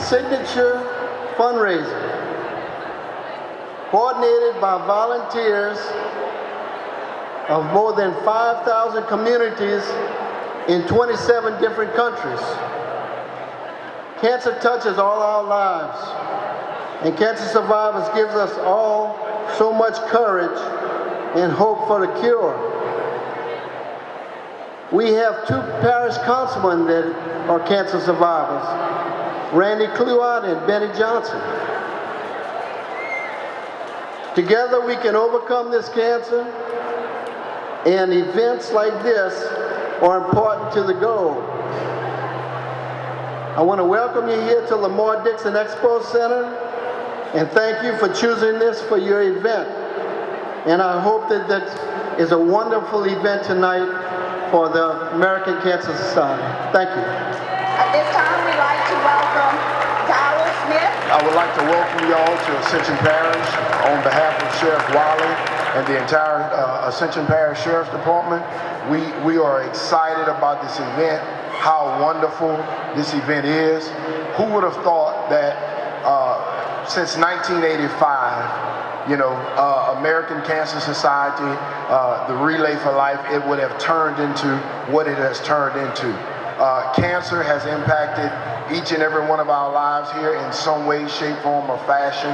signature fundraiser coordinated by volunteers of more than 5,000 communities in 27 different countries. Cancer touches all our lives, and Cancer Survivors gives us all so much courage and hope for the cure. We have two parish councilmen that are cancer survivors, Randy Cluart and Benny Johnson. Together we can overcome this cancer, and events like this are important to the goal. I want to welcome you here to Lamar Dixon Expo Center, and thank you for choosing this for your event. And I hope that that is a wonderful event tonight for the American Cancer Society. Thank you. At this time, we'd like to welcome Tyler Smith. I would like to welcome you all to Ascension Parish on behalf of Sheriff Wiley and the entire Ascension Parish Sheriff's Department. We are excited about this event, how wonderful this event is. Who would have thought that since 1985, American Cancer Society, the Relay for Life, it would have turned into what it has turned into. Cancer has impacted each and every one of our lives here in some way, shape, form, or fashion.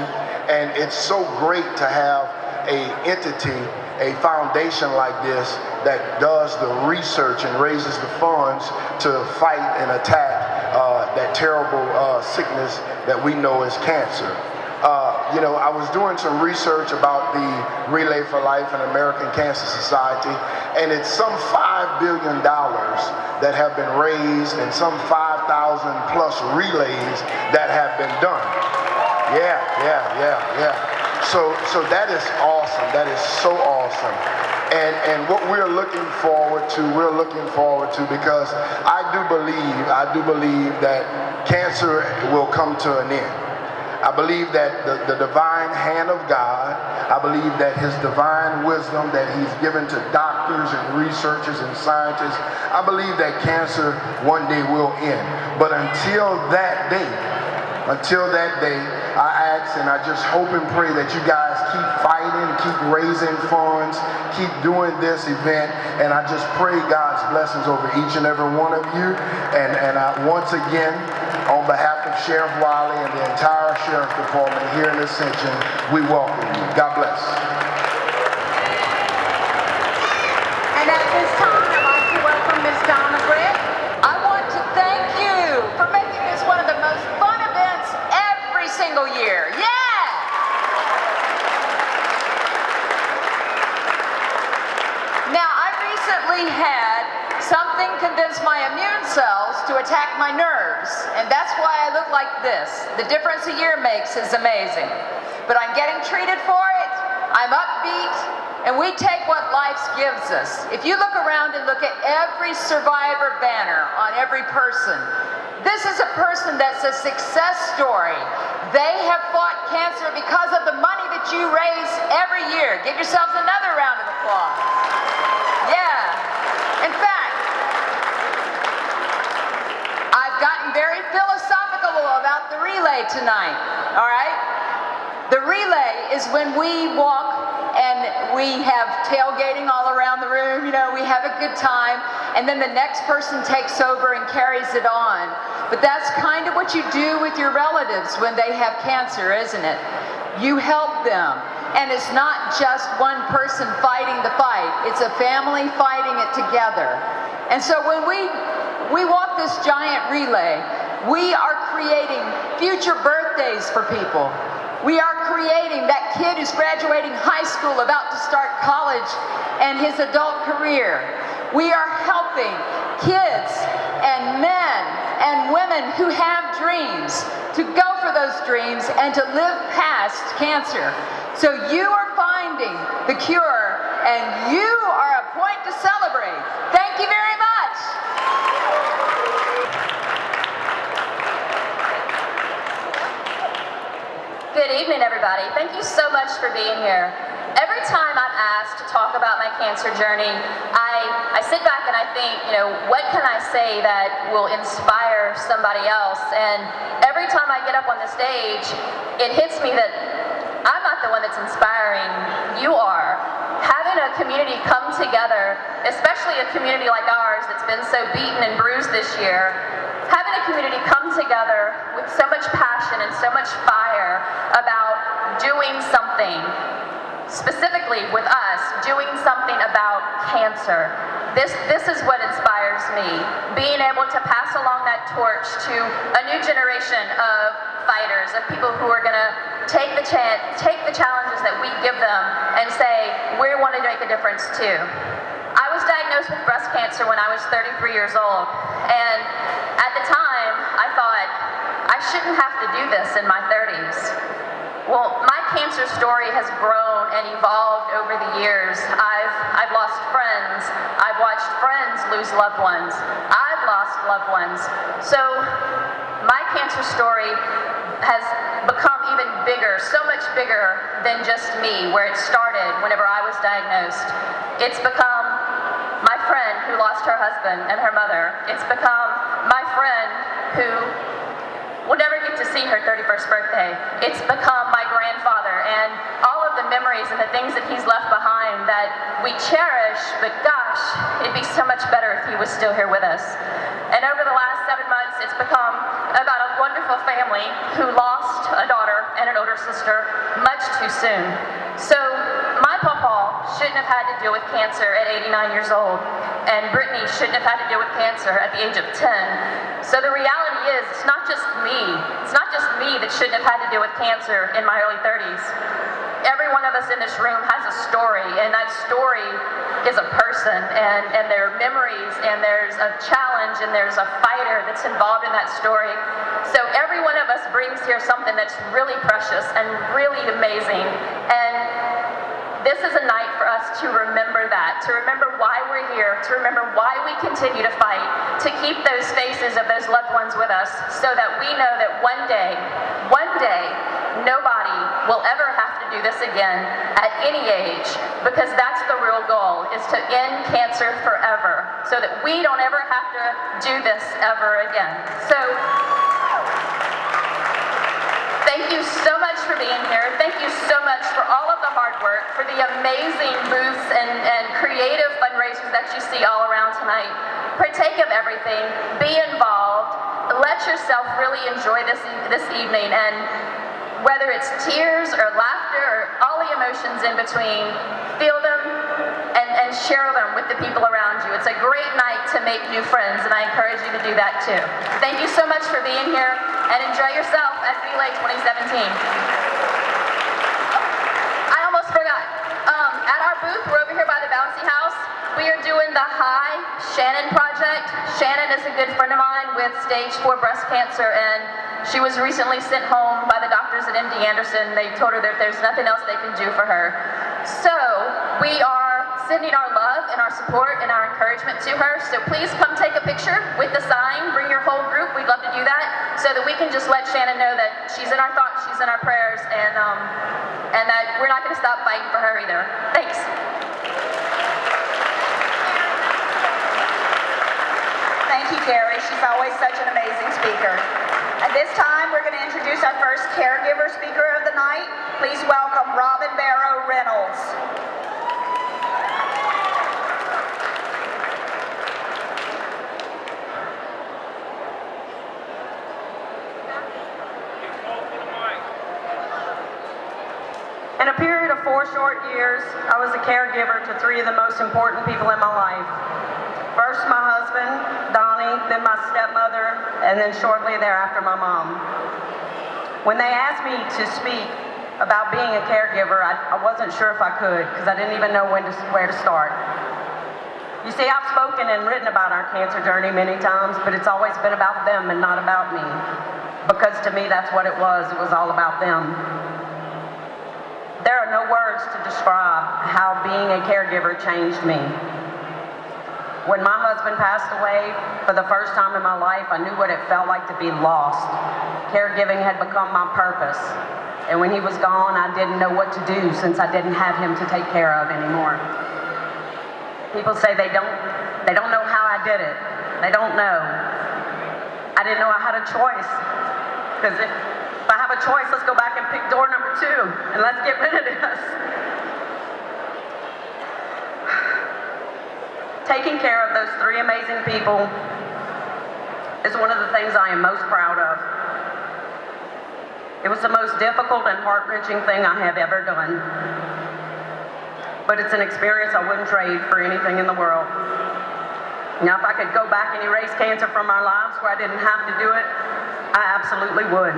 And it's so great to have an entity, a foundation like this that does the research and raises the funds to fight and attack that terrible sickness that we know is cancer. I was doing some research about the Relay for Life and American Cancer Society, and it's some $5 billion that have been raised and some 5,000 plus relays that have been done. Yeah. So that is awesome. That is so awesome. And what we're looking forward to, because I do believe that cancer will come to an end. I believe that the divine hand of God, I believe that his divine wisdom that he's given to doctors and researchers and scientists, I believe that cancer one day will end. But until that day, I ask and I just hope and pray that you guys keep fighting, keep raising funds, keep doing this event, and I just pray God's blessings over each and every one of you. And I, once again, on behalf of Sheriff Wiley and the entire Sheriff's Department here in Ascension, we welcome you. God bless. And at this time, I'd like to welcome Ms. Donna Britt. I want to thank you for making this one of the most fun events every single year. Yeah! Now, I recently had something convince my immune cells to attack my nerves, and that's why I look like this. The difference a year makes is amazing. But I'm getting treated for it, I'm upbeat, and we take what life gives us. If you look around and look at every survivor banner on every person, this is a person that's a success story. They have fought cancer because of the money that you raise every year. Give yourselves another round of applause. Yeah. In fact, I've gotten very philosophical about the relay tonight, all right? The relay is when we walk and we have tailgating all around the room, we have a good time, and then the next person takes over and carries it on. But that's kind of what you do with your relatives when they have cancer, isn't it? You help them. And it's not just one person fighting the fight, it's a family fighting it together. And so when we walk this giant relay, we are creating future birthdays for people. We are creating that kid who's graduating high school, about to start college, and his adult career. We are helping kids and men and women who have dreams to go for those dreams and to live past cancer. So you are finding the cure, and you are a point to celebrate. Thank you very much. Good evening, everybody. Thank you so much for being here. Every time I'm asked to talk about my cancer journey, I sit back and I think, what can I say that will inspire somebody else? And every time I get up on the stage, it hits me that I'm not the one that's inspiring, you are. Having a community come together, especially a community like ours that's been so beaten and bruised this year, having a community come together with so much passion and so much fire about doing something, specifically with us, doing something about cancer. This is what inspires me. Being able to pass along that torch to a new generation of fighters, of people who are gonna take the challenges that we give them and say, we want to make a difference too. I was diagnosed with breast cancer when I was 33 years old, and at the time, I thought, I shouldn't have to do this in my 30s. Well, my cancer story has grown and evolved over the years. I've lost friends. I've watched friends lose loved ones. I've lost loved ones. So my cancer story has become even bigger, so much bigger than just me, where it started whenever I was diagnosed. It's become my friend who lost her husband and her mother. It's become my friend who will never get to see her 31st birthday. It's become my grandfather and all of the memories and the things that he's left behind that we cherish, but gosh, it'd be so much better if he was still here with us. And over the last 7 months, it's become about a wonderful family who lost a daughter and an older sister much too soon. So my pawpaw shouldn't have had to deal with cancer at 89 years old, and Brittany shouldn't have had to deal with cancer at the age of 10. So the reality is, it's not just me. It's not just me that shouldn't have had to deal with cancer in my early 30s. Every one of us in this room has a story, and that story is a person, and there are memories, and there's a challenge, and there's a fighter that's involved in that story. So every one of us brings here something that's really precious and really amazing. And this is a night for us to remember that, to remember why we're here, to remember why we continue to fight, to keep those faces of those loved ones with us, so that we know that one day, nobody will ever have to do this again at any age, because that's the real goal, is to end cancer forever, so that we don't ever have to do this ever again. So thank you so much for being here. Thank you so much for all of the hard work, for the amazing booths and creative fundraisers that you see all around tonight. Partake of everything. Be involved. Let yourself really enjoy this evening, and whether it's tears or laughter or all the emotions in between, feel them and share them with the people around you. It's a great night to make new friends, and I encourage you to do that too. Thank you so much for being here, and enjoy yourself at Relay 2017. I almost forgot. At our booth, we're over here by the Bouncy House. We are doing the Hi Shannon Project. Shannon is a good friend of mine with stage 4 breast cancer, and she was recently sent home by the doctors at MD Anderson. They told her that there's nothing else they can do for her. So we are sending our love and our support and our encouragement to her. So please come take a picture with the sign. Bring your whole group. We'd love to do that, so that we can just let Shannon know that she's in our thoughts, she's in our prayers, and that we're not going to stop fighting for her either. Thanks. Thank you, Carrie. She's always such an amazing speaker. At this time, we're going to introduce our first caregiver speaker of the night. Please welcome Robin Barrow Reynolds. In a period of 4 short years, I was a caregiver to 3 of the most important people in my life. First, my husband, Donnie, then my stepmother, and then shortly thereafter, my mom. When they asked me to speak about being a caregiver, I wasn't sure if I could, because I didn't even know where to start. You see, I've spoken and written about our cancer journey many times, but it's always been about them and not about me. Because to me, that's what it was all about them. There are no words to describe how being a caregiver changed me. When my husband passed away, for the first time in my life, I knew what it felt like to be lost. Caregiving had become my purpose. And when he was gone, I didn't know what to do since I didn't have him to take care of anymore. People say they don't know how I did it. They don't know. I didn't know I had a choice. Because if I have a choice, let's go back and pick door number 2 and let's get rid of this. Taking care of those 3 amazing people is one of the things I am most proud of. It was the most difficult and heart-wrenching thing I have ever done. But it's an experience I wouldn't trade for anything in the world. Now, if I could go back and erase cancer from our lives where I didn't have to do it, I absolutely would.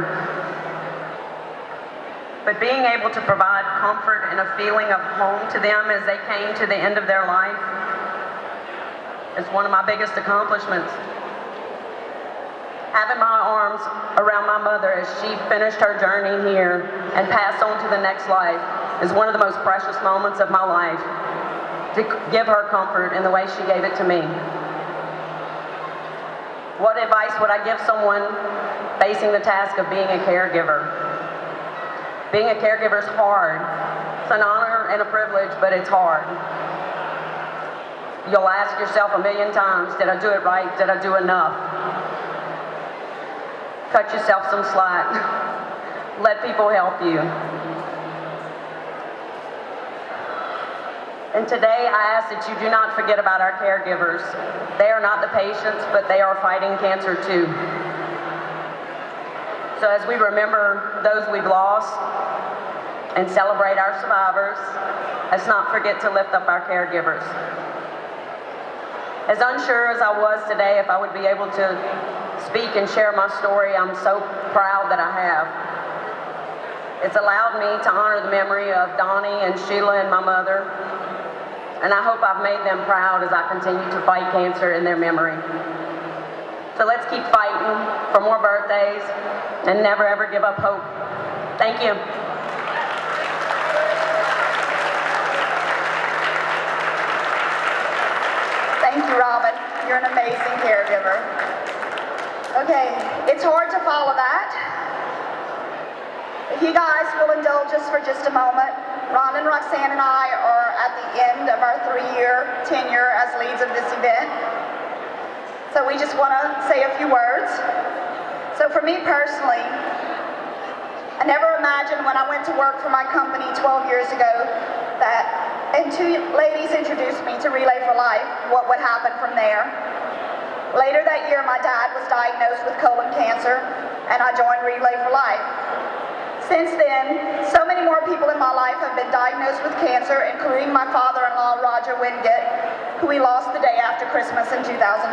But being able to provide comfort and a feeling of home to them as they came to the end of their life is one of my biggest accomplishments. Having my arms around my mother as she finished her journey here and passed on to the next life is one of the most precious moments of my life, to give her comfort in the way she gave it to me. What advice would I give someone facing the task of being a caregiver? Being a caregiver is hard. It's an honor and a privilege, but it's hard. You'll ask yourself a million times, did I do it right? Did I do enough? Cut yourself some slack. Let people help you. And today I ask that you do not forget about our caregivers. They are not the patients, but they are fighting cancer too. So as we remember those we've lost and celebrate our survivors, let's not forget to lift up our caregivers. As unsure as I was today if I would be able to speak and share my story, I'm so proud that I have. It's allowed me to honor the memory of Donnie and Sheila and my mother, and I hope I've made them proud as I continue to fight cancer in their memory. So let's keep fighting for more birthdays and never ever give up hope. Thank you. Thank you, Robin. You're an amazing caregiver. Okay, it's hard to follow that. If you guys will indulge us for just a moment, Ron and Roxanne and I are at the end of our 3-year tenure as leads of this event. So we just want to say a few words. So for me personally, I never imagined when I went to work for my company 12 years ago and 2 ladies introduced me to Relay for Life, what would happen from there. Later that year, my dad was diagnosed with colon cancer, and I joined Relay for Life. Since then, so many more people in my life have been diagnosed with cancer, including my father-in-law, Roger Wingate, who we lost the day after Christmas in 2012.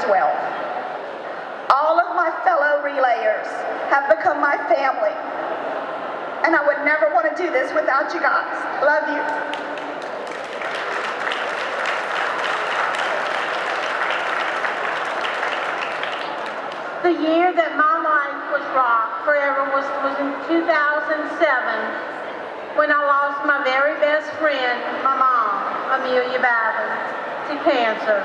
All of my fellow relayers have become my family, and I would never want to do this without you guys. Love you. The year that my life was rocked forever was in 2007, when I lost my very best friend, my mom, Amelia Babin, to cancer.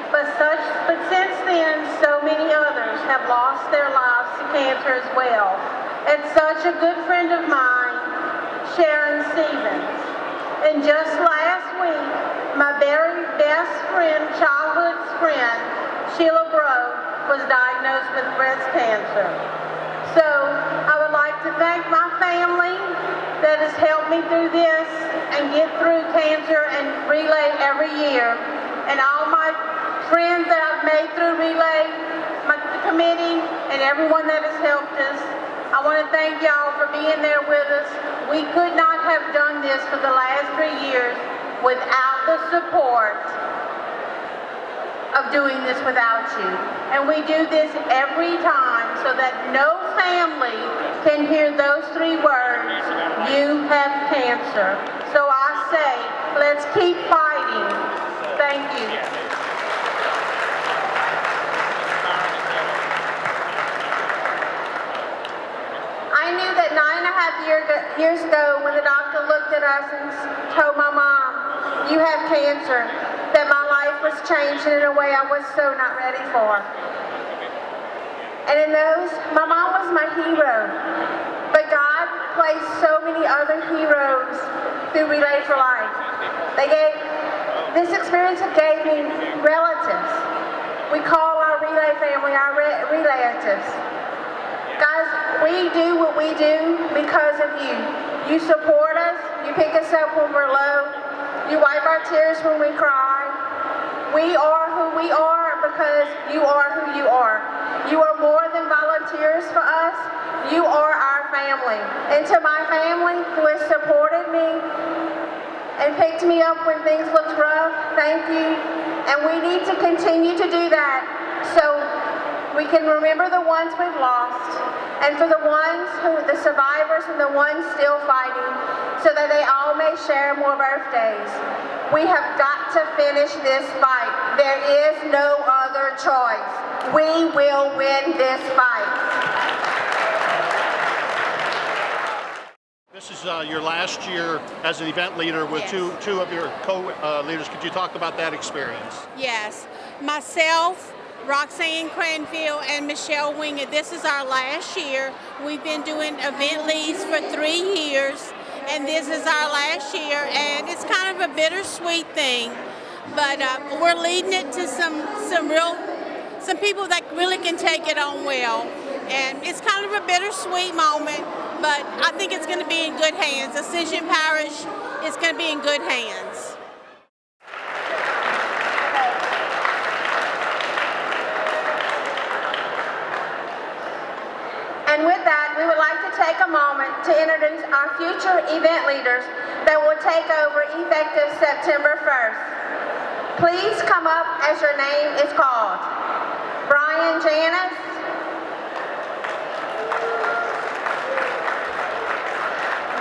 But since then, so many others have lost their lives to cancer as well. And such a good friend of mine, Sharon Stevens. And just last week, my very best friend, childhood friend, Sheila Grove, was diagnosed with breast cancer. So I would like to thank my family that has helped me through this and get through cancer and Relay every year, and all my friends that I've made through Relay, the committee, and everyone that has helped us. I want to thank y'all for being there with us. We could not have done this for the last 3 years without the support of doing this without you. And we do this every time so that no family can hear those 3 words, you have cancer. So I say, let's keep fighting. Thank you. I knew that 9.5 years ago when the doctor looked at us and told my mom, you have cancer, that my life was changing in a way I was so not ready for. And in those, my mom was my hero. But God placed so many other heroes through Relay for Life. This experience gave me relatives. We call our Relay family our relatives. Guys, we do what we do because of you. You support us, you pick us up when we're low, you wipe our tears when we cry. We are who we are because you are who you are. You are more than volunteers for us, you are our family. And to my family who has supported me and picked me up when things looked rough, thank you. And we need to continue to do that so we can remember the ones we've lost, and for the ones the survivors and the ones still fighting, so that they all may share more birthdays. We have got to finish this fight. There is no other choice. We will win this fight. This is your last year as an event leader with two of your co-leaders. Could you talk about that experience? Yes. Myself, Roxanne Cranfield, and Michelle Wingett, this is our last year. We've been doing event leads for 3 years, and this is our last year, and it's kind of a bittersweet thing, but we're leading it to some people that really can take it on well, and it's kind of a bittersweet moment, but I think it's going to be in good hands. Ascension Parish is going to be in good hands. And with that, we would like to take a moment to introduce our future event leaders that will take over effective September 1st. Please come up as your name is called. Brian Janis.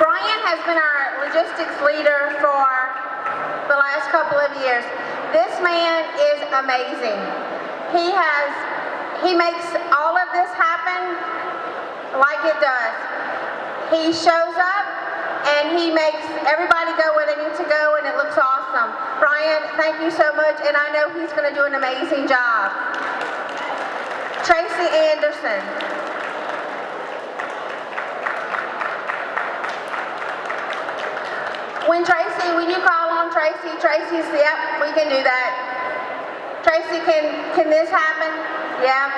Brian has been our logistics leader for the last couple of years. This man is amazing. He makes all of this happen like it does. He shows up and he makes everybody go where they need to go, and it looks awesome. Brian, thank you so much, and I know he's going to do an amazing job. Tracy Anderson. When you call on Tracy's, yep, we can do that. Tracy, can this happen? Yeah,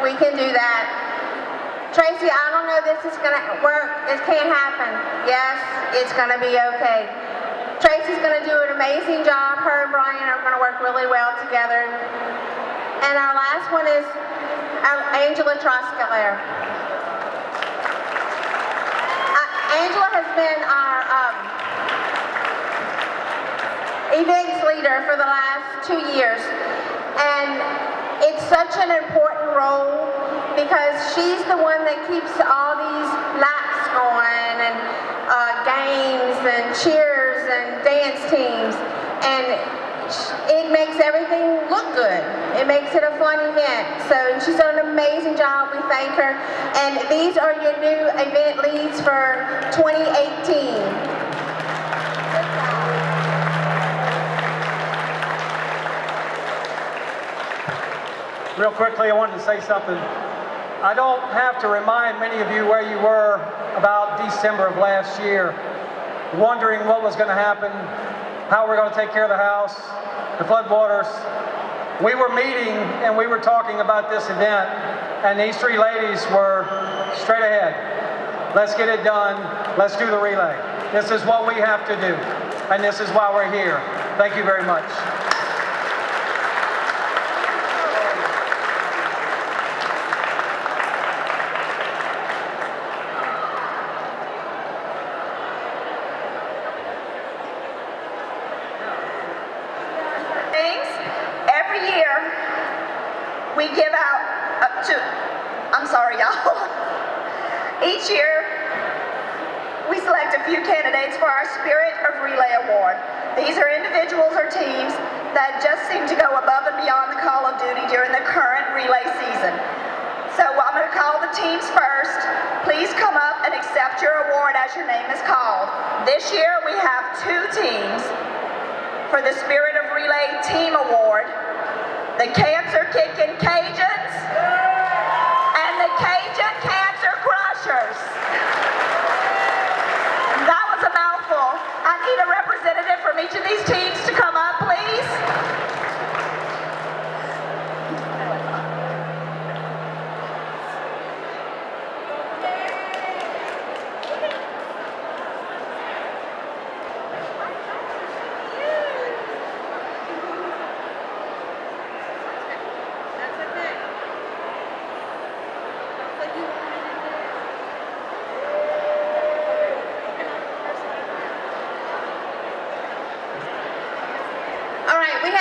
we can do that. Tracy, I don't know if this is going to work. It can't happen. Yes, it's going to be okay. Tracy's going to do an amazing job. Her and Brian are going to work really well together. And our last one is Angela Trosclair. Angela has been our events leader for the last 2 years. And it's such an important role because she's the one that keeps all these laps going and games and cheers and dance teams, and it makes everything look good. It makes it a fun event. So she's done an amazing job. We thank her. And these are your new event leads for 2018. Real quickly, I wanted to say something. I don't have to remind many of you where you were about December of last year, wondering what was going to happen, how we're going to take care of the house, the floodwaters. We were meeting and we were talking about this event, and these three ladies were straight ahead. Let's get it done. Let's do the relay. This is what we have to do, and this is why we're here. Thank you very much. Every year, we give out I'm sorry, y'all. Each year, we select a few candidates for our Spirit of Relay Award. These are individuals or teams that just seem to go above and beyond the call of duty during the current relay season. So I'm going to call the teams first. Please come up and accept your award as your name is called. This year, we have 2 teams for the Spirit of Relay Team Award, the Cancer Kickin' Cajuns and the Cajun Cancer Crushers.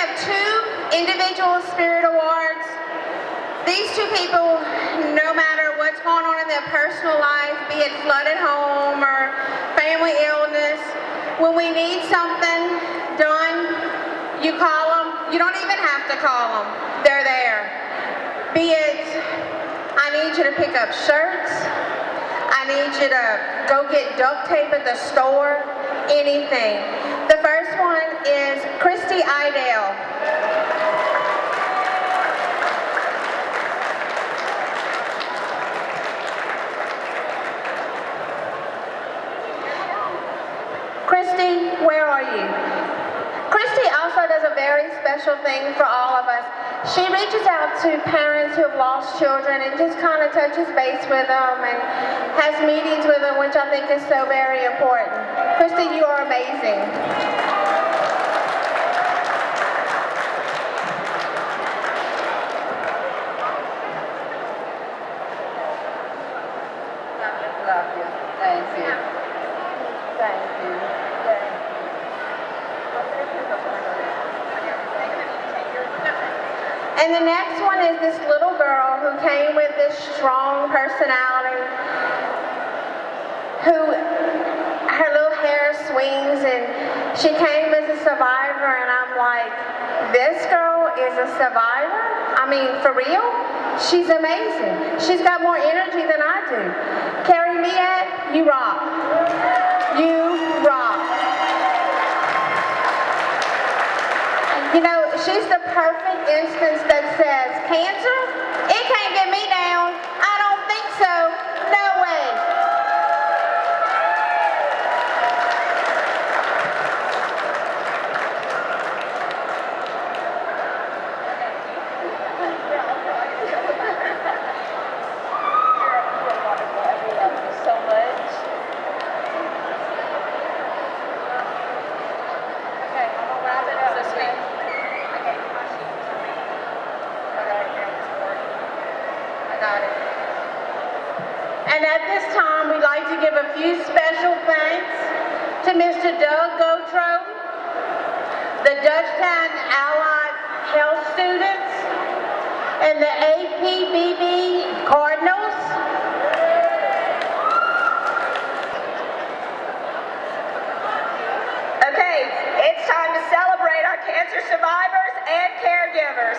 have 2 individual spirit awards. These 2 people, no matter what's going on in their personal life, be it flood at home or family illness, when we need something done, you call them. You don't even have to call them. They're there. Be it, I need you to pick up shirts. I need you to go get duct tape at the store. Anything. The first one is Christy Idale. Christy, where are you? Christy also does a very special thing for all of us. She reaches out to parents who have lost children and just kind of touches base with them and has meetings with them, which I think is so very important. Christy, you are amazing. Love you. Thank you. Thank you. And the next one is this little girl who came with this strong personality, who her little hair swings, and she came as a survivor, and I'm like, this girl is a survivor? I mean, for real? She's amazing. She's got more energy than I do. Carrie Mead, you rock. You rock. You know, she's the perfect instance that says, cancer? It can't get me down. I don't think so. No way. So much. Okay, I'm gonna wrap it up. So sweet. And at this time, we'd like to give a few special thanks to Mr. Doug Gotro, the Dutchtown Allied Health students, and the APBB Cardinals. Okay, it's time to celebrate our cancer survivors and caregivers.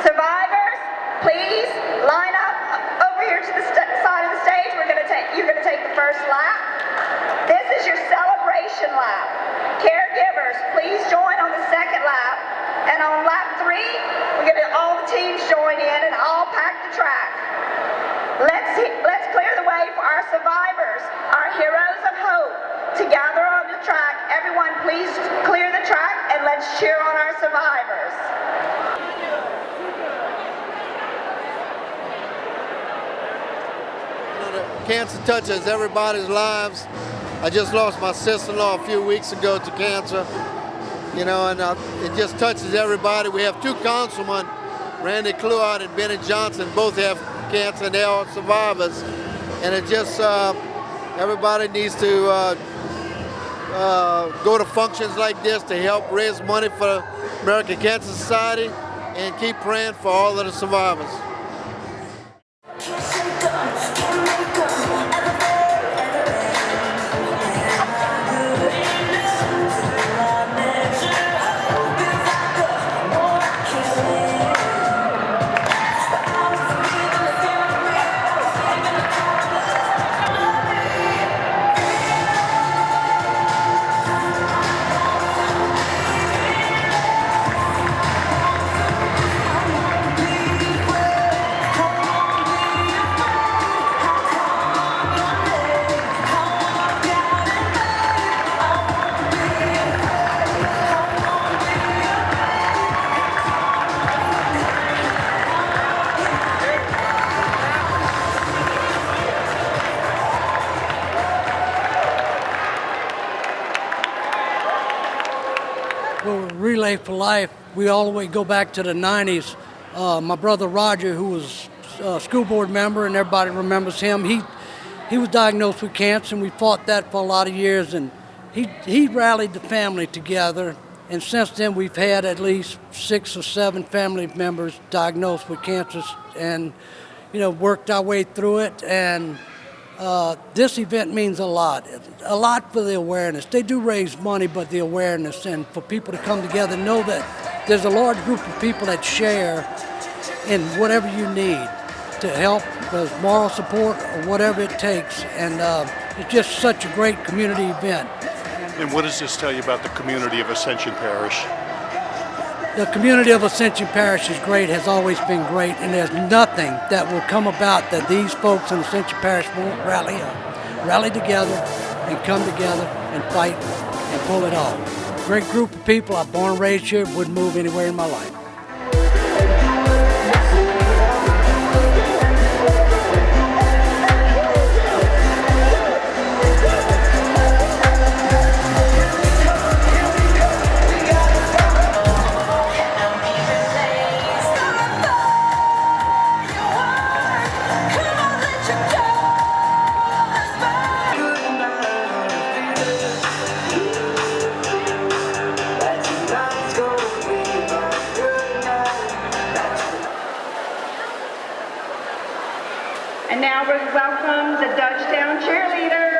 Survivors, please line up over here to the side of the stage. You're going to take the first lap. This is your celebration lap. Caregivers, please join on the second lap. And on lap 3, we're going to all the teams join in and all pack the track. Let's clear the way for our survivors, our heroes of hope, to gather on the track. Everyone, please clear the track and let's cheer on our survivors. Cancer touches everybody's lives. I just lost my sister-in-law a few weeks ago to cancer, you know, and it just touches everybody. We have 2 councilmen, Randy Cloud and Benny Johnson, both have cancer and they are survivors. And it just, everybody needs to go to functions like this to help raise money for American Cancer Society and keep praying for all of the survivors. Relay for Life, we all the way go back to the 90s. My brother Roger, who was a school board member, and everybody remembers him, he was diagnosed with cancer, and we fought that for a lot of years, and he rallied the family together And since then, we've had at least 6 or 7 family members diagnosed with cancer, and worked our way through it. And this event means a lot for the awareness. They do raise money, but the awareness, and for people to come together, know that there's a large group of people that share in whatever you need to help, with moral support or whatever it takes. And it's just such a great community event. And what does this tell you about the community of Ascension Parish? The community of Ascension Parish is great, has always been great, and there's nothing that will come about that these folks in Ascension Parish won't rally together and come together and fight and pull it off. Great group of people. I'm born and raised here, wouldn't move anywhere in my life. And now we welcome the Dutchtown cheerleaders.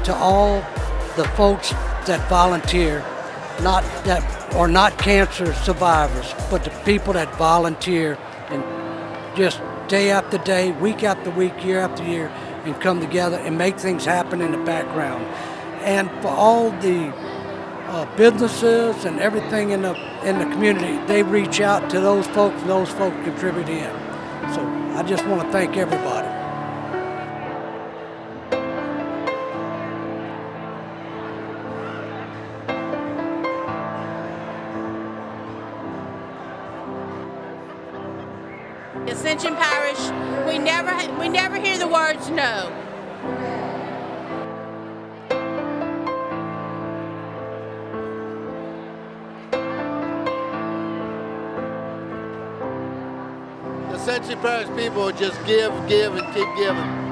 To all the folks that volunteer, not that are not cancer survivors, but the people that volunteer and just day after day, week after week, year after year, and come together and make things happen in the background. And for all the businesses and everything in the community, they reach out to those folks, and those folks contribute in. So I just want to thank everybody. Ascension Parish, we never hear the words no. The Ascension Parish people just give, and keep giving.